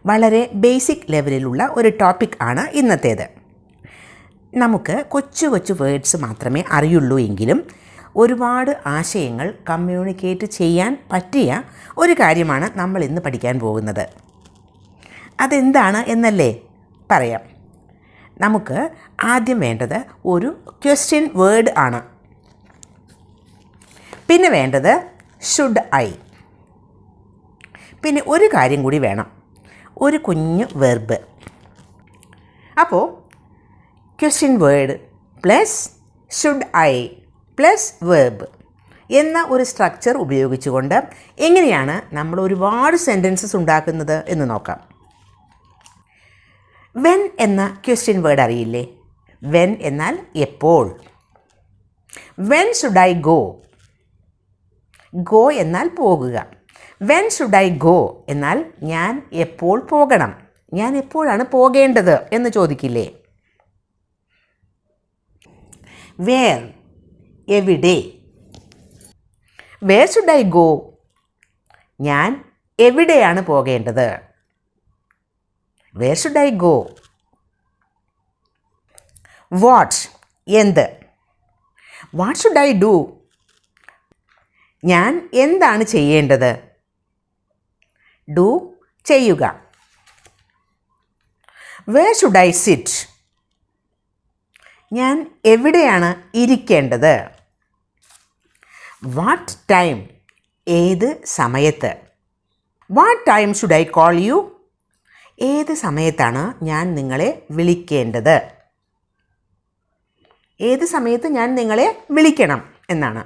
വളരെ ബേസിക് ലെവലിലുള്ള ഒരു ടോപ്പിക് ആണ് ഇന്നത്തേത്. നമുക്ക് കൊച്ചു കൊച്ചു വേർഡ്സ് മാത്രമേ അറിയുള്ളൂ എങ്കിലും ഒരുപാട് ആശയങ്ങൾ കമ്മ്യൂണിക്കേറ്റ് ചെയ്യാൻ പറ്റിയ ഒരു കാര്യമാണ് നമ്മൾ ഇന്ന് പഠിക്കാൻ പോകുന്നത്. അതെന്താണ് എന്നല്ലേ പറയാം. നമുക്ക് ആദ്യം വേണ്ടത് ഒരു ക്വസ്റ്റ്യൻ വേർഡ് ആണ്. പിന്നെ വേണ്ടത് ഷുഡ് ഐ. പിന്നെ ഒരു കാര്യം കൂടി വേണം, ഒരു കുഞ്ഞു വെർബ്. അപ്പോൾ question word plus should I plus verb എന്ന ഒരു സ്ട്രക്ചർ ഉപയോഗിച്ചുകൊണ്ട് എങ്ങനെയാണ് നമ്മൾ ഒരുപാട് സെൻറ്റൻസസ് ഉണ്ടാക്കുന്നത് എന്ന് നോക്കാം. വെൻ എന്ന ക്വസ്റ്റ്യൻ വേർഡ് അറിയില്ലേ? വെൻ എന്നാൽ എപ്പോൾ. When should I go? Go എന്നാൽ പോകുക. വെൻ ഷുഡ് ഐ ഗോ എന്നാൽ ഞാൻ എപ്പോൾ പോകണം, ഞാൻ എപ്പോഴാണ് പോകേണ്ടത് എന്ന് ചോദിക്കില്ലേ? വേർ എവിടെ. Where should I go? ഞാൻ എവിടെയാണ് പോകേണ്ടത്. Where should I go. What എന്ത്. What should I do? ഞാൻ എന്താണ് ചെയ്യേണ്ടത്. ഡു ചെയ്യുക. Where should I sit? ഞാൻ എവിടെയാണ് ഇരിക്കേണ്ടത്. വാട്ട് ടൈം ഏത് സമയത്ത്. What time should I call you? ഏത് സമയത്താണ് ഞാൻ നിങ്ങളെ വിളിക്കേണ്ടത്. ഏത് സമയത്ത് ഞാൻ നിങ്ങളെ വിളിക്കണം എന്നാണ്.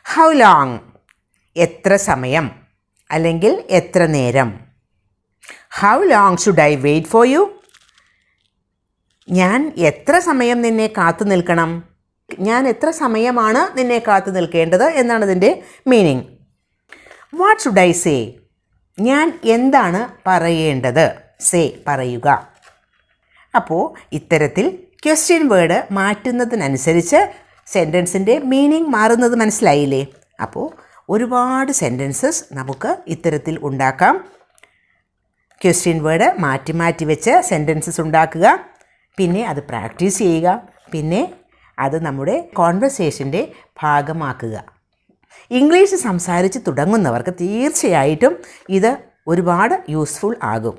ഹൗ ലോങ് എത്ര സമയം അല്ലെങ്കിൽ എത്ര നേരം. How long should I wait for you? ഞാൻ എത്ര സമയം നിന്നെ കാത്തു നിൽക്കണം. ഞാൻ എത്ര സമയമാണ് നിന്നെ കാത്തു നിൽക്കേണ്ടത് എന്നാണ് ഇതിൻ്റെ meaning. What should I say? ഞാൻ എന്താണ് പറയേണ്ടത്. സേ പറയുക. അപ്പോൾ ഇത്തരത്തിൽ ക്വസ്റ്റ്യൻ വേർഡ് മാറ്റുന്നതിനനുസരിച്ച് സെൻറ്റൻസിൻ്റെ മീനിങ് മാറുന്നത് മനസ്സിലായില്ലേ? അപ്പോൾ ഒരുപാട് സെൻറ്റൻസസ് നമുക്ക് ഇത്തരത്തിൽ ഉണ്ടാക്കാം. ക്വസ്റ്റ്യൻ വേർഡ് മാറ്റി മാറ്റി വെച്ച് സെൻറ്റൻസസ് ഉണ്ടാക്കുക, പിന്നെ അത് പ്രാക്ടീസ് ചെയ്യുക, പിന്നെ അത് നമ്മുടെ കോൺവെർസേഷൻ്റെ ഭാഗമാക്കുക. ഇംഗ്ലീഷ് സംസാരിച്ച് തുടങ്ങുന്നവർക്ക് തീർച്ചയായിട്ടും ഇത് ഒരുപാട് യൂസ്ഫുൾ ആകും.